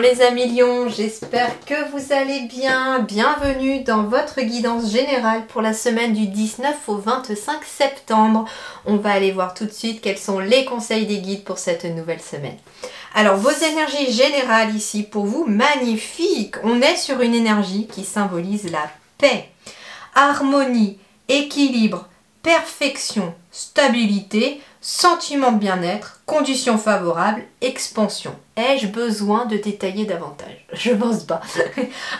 les amis Lions, j'espère que vous allez bien. Bienvenue dans votre guidance générale pour la semaine du 19 au 25 septembre. On va aller voir tout de suite quels sont les conseils des guides pour cette nouvelle semaine. Alors vos énergies générales ici pour vous, magnifique. On est sur une énergie qui symbolise la paix, harmonie, équilibre, perfection, stabilité, sentiment de bien-être, conditions favorables, expansion. Ai-je besoin de détailler davantage? Je pense pas.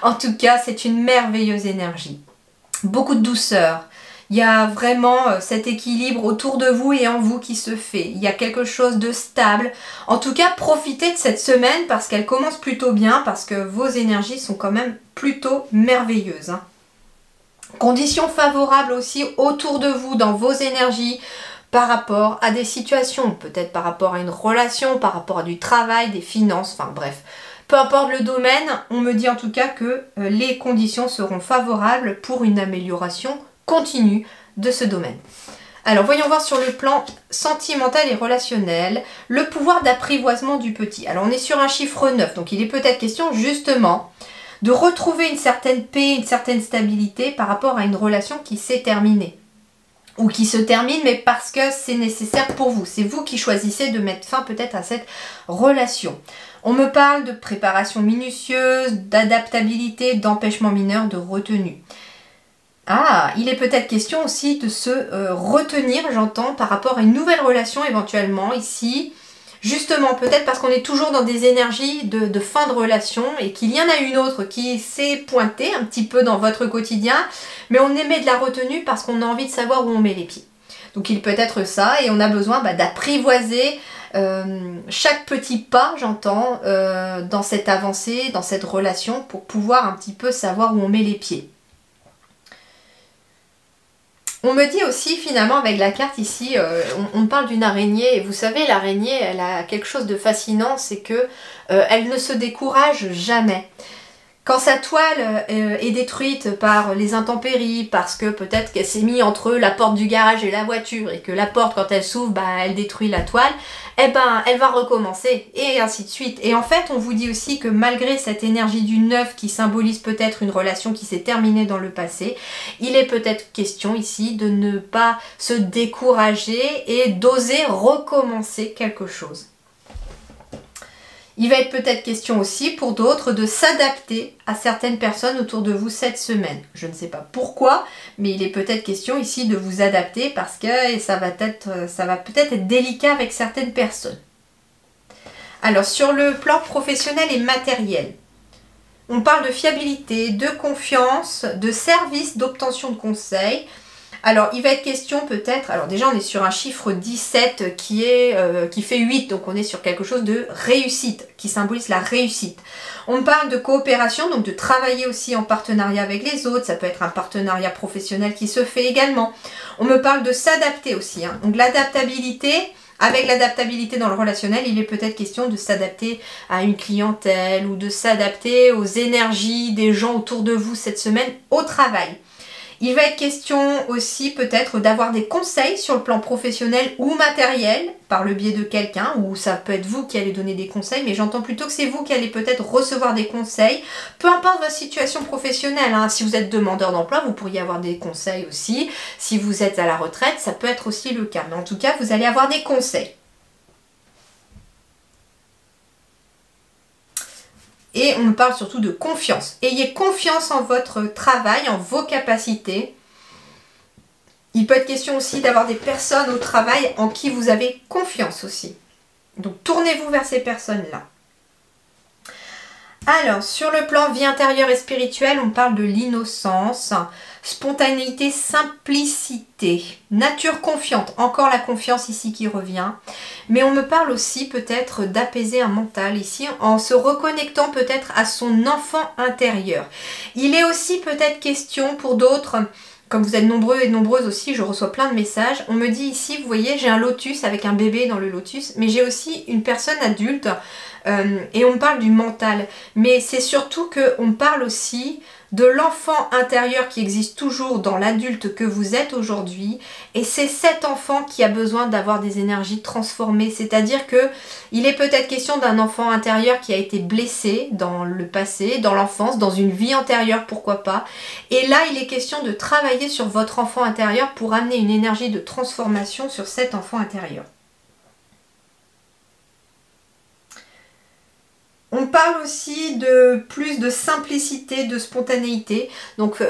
En tout cas, c'est une merveilleuse énergie. Beaucoup de douceur. Il y a vraiment cet équilibre autour de vous et en vous qui se fait. Il y a quelque chose de stable. En tout cas, profitez de cette semaine parce qu'elle commence plutôt bien, parce que vos énergies sont quand même plutôt merveilleuses. Conditions favorables aussi autour de vous, dans vos énergies, par rapport à des situations, peut-être par rapport à une relation, par rapport à du travail, des finances, enfin bref. Peu importe le domaine, on me dit en tout cas que les conditions seront favorables pour une amélioration continue de ce domaine. Alors voyons voir sur le plan sentimental et relationnel, le pouvoir d'apprivoisement du petit. Alors on est sur un chiffre 9, donc il est peut-être question justement de retrouver une certaine paix, une certaine stabilité par rapport à une relation qui s'est terminée. Ou qui se termine, mais parce que c'est nécessaire pour vous. C'est vous qui choisissez de mettre fin peut-être à cette relation. On me parle de préparation minutieuse, d'adaptabilité, d'empêchement mineur, de retenue. Ah, il est peut-être question aussi de se retenir, j'entends, par rapport à une nouvelle relation éventuellement ici. Justement, peut-être parce qu'on est toujours dans des énergies de fin de relation et qu'il y en a une autre qui s'est pointée un petit peu dans votre quotidien, mais on émet de la retenue parce qu'on a envie de savoir où on met les pieds. Donc il peut être ça et on a besoin d'apprivoiser chaque petit pas, j'entends, dans cette avancée, dans cette relation pour pouvoir un petit peu savoir où on met les pieds. On me dit aussi finalement avec la carte ici, on parle d'une araignée et vous savez l'araignée elle a quelque chose de fascinant, c'est que elle ne se décourage jamais. Quand sa toile est détruite par les intempéries, parce que peut-être qu'elle s'est mise entre la porte du garage et la voiture et que la porte quand elle s'ouvre, elle détruit la toile, eh ben elle va recommencer et ainsi de suite. Et en fait on vous dit aussi que malgré cette énergie du 9 qui symbolise peut-être une relation qui s'est terminée dans le passé, il est peut-être question ici de ne pas se décourager et d'oser recommencer quelque chose. Il va être peut-être question aussi pour d'autres de s'adapter à certaines personnes autour de vous cette semaine. Je ne sais pas pourquoi, mais il est peut-être question ici de vous adapter parce que ça va peut-être être délicat avec certaines personnes. Alors sur le plan professionnel et matériel, on parle de fiabilité, de confiance, de service, d'obtention de conseils. Alors, il va être question peut-être, alors déjà on est sur un chiffre 17 qui fait 8, donc on est sur quelque chose de réussite, qui symbolise la réussite. On parle de coopération, donc de travailler aussi en partenariat avec les autres, ça peut être un partenariat professionnel qui se fait également. On me parle de s'adapter aussi, donc l'adaptabilité. Avec l'adaptabilité dans le relationnel, il est peut-être question de s'adapter à une clientèle ou de s'adapter aux énergies des gens autour de vous cette semaine au travail. Il va être question aussi peut-être d'avoir des conseils sur le plan professionnel ou matériel par le biais de quelqu'un, ou ça peut être vous qui allez donner des conseils, mais j'entends plutôt que c'est vous qui allez peut-être recevoir des conseils, peu importe votre situation professionnelle. Si vous êtes demandeur d'emploi, vous pourriez avoir des conseils aussi. Si vous êtes à la retraite, ça peut être aussi le cas, mais en tout cas, vous allez avoir des conseils. Et on me parle surtout de confiance. Ayez confiance en votre travail, en vos capacités. Il peut être question aussi d'avoir des personnes au travail en qui vous avez confiance aussi. Donc tournez-vous vers ces personnes-là. Alors, sur le plan vie intérieure et spirituelle, on parle de l'innocence, spontanéité, simplicité, nature confiante. Encore la confiance ici qui revient. Mais on me parle aussi peut-être d'apaiser un mental ici en se reconnectant peut-être à son enfant intérieur. Il est aussi peut-être question pour d'autres, comme vous êtes nombreux et nombreuses aussi, je reçois plein de messages. On me dit ici, vous voyez, j'ai un lotus avec un bébé dans le lotus, mais j'ai aussi une personne adulte et on me parle du mental. Mais c'est surtout qu'on parle aussi de l'enfant intérieur qui existe toujours dans l'adulte que vous êtes aujourd'hui. Et c'est cet enfant qui a besoin d'avoir des énergies transformées. C'est-à-dire que il est peut-être question d'un enfant intérieur qui a été blessé dans le passé, dans l'enfance, dans une vie antérieure, pourquoi pas. Et là, il est question de travailler sur votre enfant intérieur pour amener une énergie de transformation sur cet enfant intérieur. On parle aussi de plus de simplicité, de spontanéité. Donc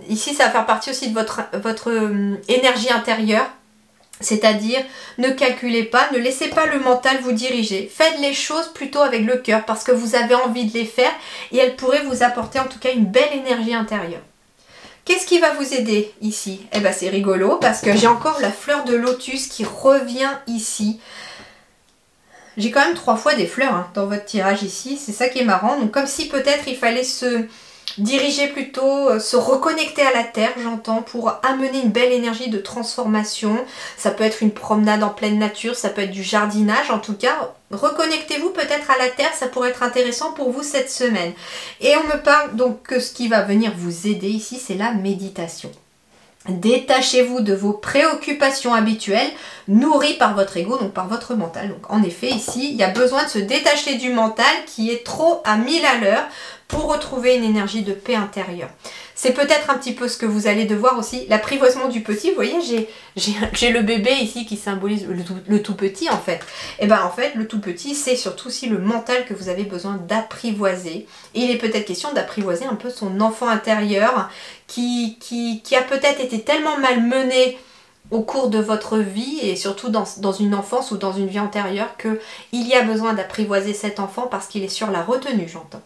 ici, ça va faire partie aussi de votre énergie intérieure. C'est-à-dire, ne calculez pas, ne laissez pas le mental vous diriger. Faites les choses plutôt avec le cœur parce que vous avez envie de les faire et elles pourraient vous apporter en tout cas une belle énergie intérieure. Qu'est-ce qui va vous aider ici? Eh bien, c'est rigolo parce que j'ai encore la fleur de lotus qui revient ici. J'ai quand même 3 fois des fleurs dans votre tirage ici, c'est ça qui est marrant. Donc comme si peut-être il fallait se diriger plutôt, se reconnecter à la terre, j'entends, pour amener une belle énergie de transformation. Ça peut être une promenade en pleine nature, ça peut être du jardinage. En tout cas, reconnectez-vous peut-être à la terre, ça pourrait être intéressant pour vous cette semaine. Et on me parle donc que ce qui va venir vous aider ici, c'est la méditation. Détachez-vous de vos préoccupations habituelles nourries par votre ego, donc par votre mental. Donc en effet ici, il y a besoin de se détacher du mental qui est trop à 1000 à l'heure pour retrouver une énergie de paix intérieure. C'est peut-être un petit peu ce que vous allez devoir aussi, l'apprivoisement du petit. Vous voyez, j'ai le bébé ici qui symbolise le tout petit en fait. Et bien en fait, le tout petit, c'est surtout aussi le mental que vous avez besoin d'apprivoiser. Et il est peut-être question d'apprivoiser un peu son enfant intérieur qui a peut-être été tellement malmené au cours de votre vie et surtout dans une enfance ou dans une vie antérieure qu'il y a besoin d'apprivoiser cet enfant parce qu'il est sur la retenue, j'entends.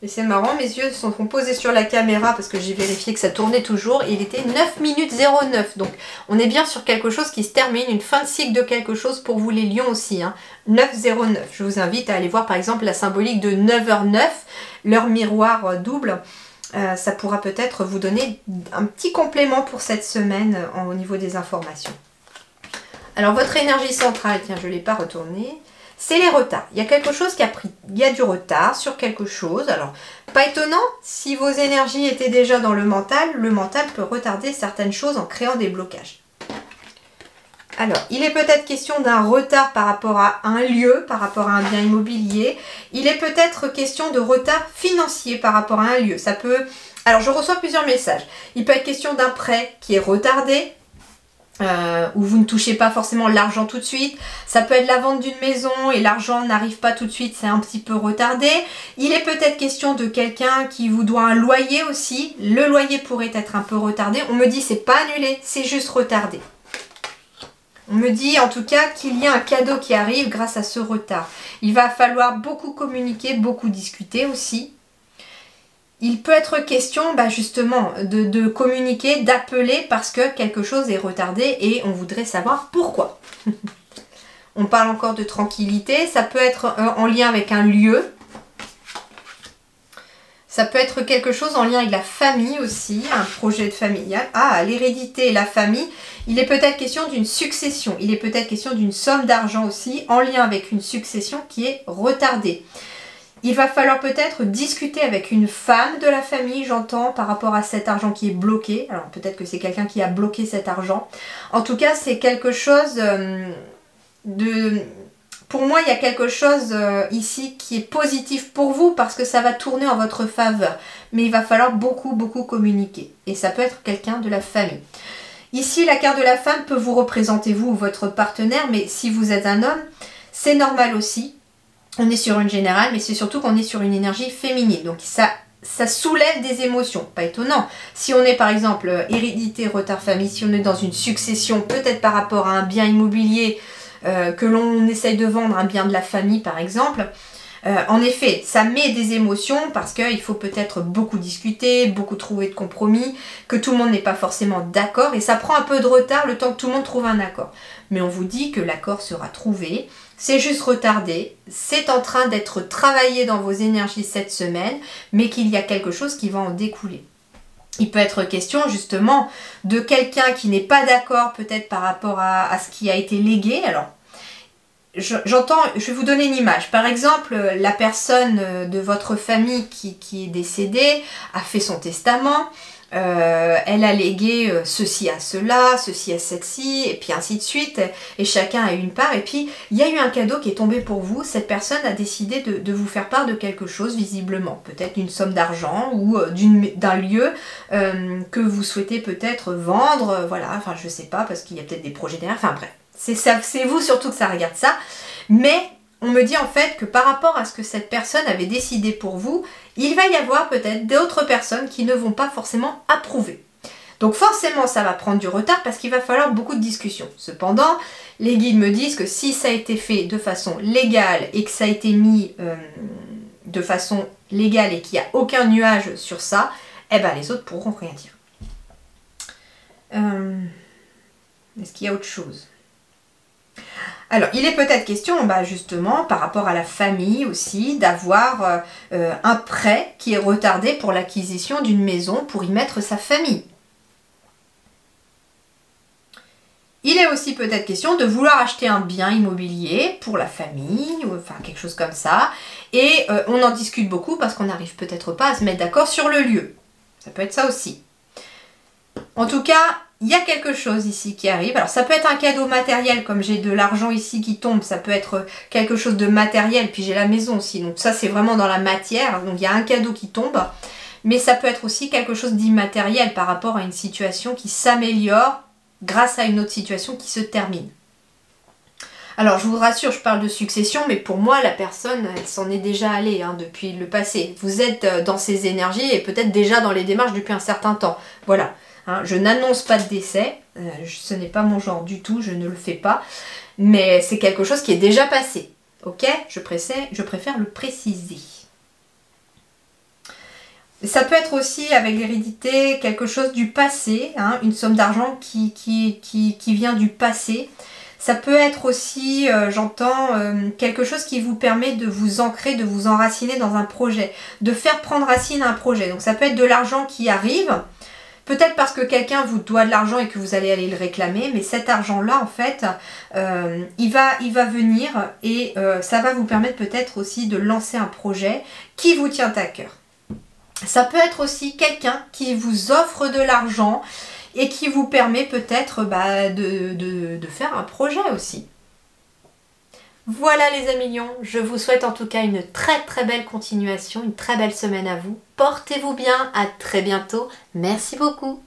Et c'est marrant, mes yeux sont posés sur la caméra parce que j'ai vérifié que ça tournait toujours et il était 9 minutes 09. Donc on est bien sur quelque chose qui se termine, une fin de cycle de quelque chose pour vous les lions aussi. 9,09. Je vous invite à aller voir par exemple la symbolique de 9h09, l'heure miroir double. Ça pourra peut-être vous donner un petit complément pour cette semaine au niveau des informations. Alors votre énergie centrale, tiens je ne l'ai pas retournée. C'est les retards. Il y a quelque chose qui a pris, il y a du retard sur quelque chose. Alors, pas étonnant, si vos énergies étaient déjà dans le mental peut retarder certaines choses en créant des blocages. Alors, il est peut-être question d'un retard par rapport à un lieu, par rapport à un bien immobilier. Il est peut-être question de retard financier par rapport à un lieu. Ça peut... Alors, je reçois plusieurs messages. Il peut être question d'un prêt qui est retardé. Où vous ne touchez pas forcément l'argent tout de suite. Ça peut être la vente d'une maison et l'argent n'arrive pas tout de suite, c'est un petit peu retardé. Il est peut-être question de quelqu'un qui vous doit un loyer aussi. Le loyer pourrait être un peu retardé. On me dit c'est pas annulé, c'est juste retardé. On me dit en tout cas qu'il y a un cadeau qui arrive grâce à ce retard. Il va falloir beaucoup communiquer, beaucoup discuter aussi. Il peut être question justement de communiquer, d'appeler parce que quelque chose est retardé et on voudrait savoir pourquoi. On parle encore de tranquillité, ça peut être en lien avec un lieu. Ça peut être quelque chose en lien avec la famille aussi, un projet familial. Ah, l'hérédité et la famille. Il est peut-être question d'une succession. Il est peut-être question d'une somme d'argent aussi en lien avec une succession qui est retardée. Il va falloir peut-être discuter avec une femme de la famille, j'entends, par rapport à cet argent qui est bloqué. Alors peut-être que c'est quelqu'un qui a bloqué cet argent. En tout cas, c'est quelque chose de... Pour moi, il y a quelque chose ici qui est positif pour vous parce que ça va tourner en votre faveur. Mais il va falloir beaucoup, beaucoup communiquer. Et ça peut être quelqu'un de la famille. Ici, la carte de la femme peut vous représenter vous ou votre partenaire, mais si vous êtes un homme, c'est normal aussi. On est sur une générale, mais c'est surtout qu'on est sur une énergie féminine. Donc ça soulève des émotions, pas étonnant. Si on est par exemple hérédité, retard famille, si on est dans une succession, peut-être par rapport à un bien immobilier que l'on essaye de vendre, un bien de la famille par exemple, en effet, ça met des émotions parce qu'il faut peut-être beaucoup discuter, beaucoup trouver de compromis, que tout le monde n'est pas forcément d'accord et ça prend un peu de retard le temps que tout le monde trouve un accord. Mais on vous dit que l'accord sera trouvé, c'est juste retardé, c'est en train d'être travaillé dans vos énergies cette semaine, mais qu'il y a quelque chose qui va en découler. Il peut être question justement de quelqu'un qui n'est pas d'accord peut-être par rapport à ce qui a été légué. Alors, j'entends, je vais vous donner une image. Par exemple, la personne de votre famille qui est décédée a fait son testament. Elle a légué ceci à cela, ceci à celle-ci, et puis ainsi de suite, et chacun a eu une part, et puis il y a eu un cadeau qui est tombé pour vous, cette personne a décidé de vous faire part de quelque chose, visiblement, peut-être d'une somme d'argent, ou d'un lieu que vous souhaitez peut-être vendre, voilà, enfin je sais pas, parce qu'il y a peut-être des projets derrière, enfin bref, c'est vous surtout que ça regarde ça, mais on me dit en fait que par rapport à ce que cette personne avait décidé pour vous, il va y avoir peut-être d'autres personnes qui ne vont pas forcément approuver. Donc forcément ça va prendre du retard parce qu'il va falloir beaucoup de discussions. Cependant, les guides me disent que si ça a été fait de façon légale et que ça a été mis de façon légale et qu'il n'y a aucun nuage sur ça, eh ben les autres pourront rien dire. Est-ce qu'il y a autre chose ? Alors, il est peut-être question, justement, par rapport à la famille aussi, d'avoir un prêt qui est retardé pour l'acquisition d'une maison pour y mettre sa famille. Il est aussi peut-être question de vouloir acheter un bien immobilier pour la famille, ou enfin quelque chose comme ça. Et on en discute beaucoup parce qu'on n'arrive peut-être pas à se mettre d'accord sur le lieu. Ça peut être ça aussi. En tout cas, il y a quelque chose ici qui arrive. Alors ça peut être un cadeau matériel, comme j'ai de l'argent ici qui tombe, ça peut être quelque chose de matériel, puis j'ai la maison aussi, donc ça c'est vraiment dans la matière, donc il y a un cadeau qui tombe, mais ça peut être aussi quelque chose d'immatériel par rapport à une situation qui s'améliore grâce à une autre situation qui se termine. Alors je vous rassure, je parle de succession, mais pour moi la personne, elle s'en est déjà allée depuis le passé. Vous êtes dans ces énergies et peut-être déjà dans les démarches depuis un certain temps. Voilà. Je n'annonce pas de décès, ce n'est pas mon genre du tout, je ne le fais pas, mais c'est quelque chose qui est déjà passé, ok ? Je préfère le préciser. Ça peut être aussi avec l'hérédité quelque chose du passé, une somme d'argent qui vient du passé. Ça peut être aussi, j'entends, quelque chose qui vous permet de vous ancrer, de vous enraciner dans un projet, de faire prendre racine à un projet. Donc ça peut être de l'argent qui arrive, peut-être parce que quelqu'un vous doit de l'argent et que vous allez aller le réclamer, mais cet argent-là, en fait, il va venir et ça va vous permettre peut-être aussi de lancer un projet qui vous tient à cœur. Ça peut être aussi quelqu'un qui vous offre de l'argent et qui vous permet peut-être de faire un projet aussi. Voilà les amis lions, je vous souhaite en tout cas une très très belle continuation, une très belle semaine à vous. Portez-vous bien, à très bientôt, merci beaucoup.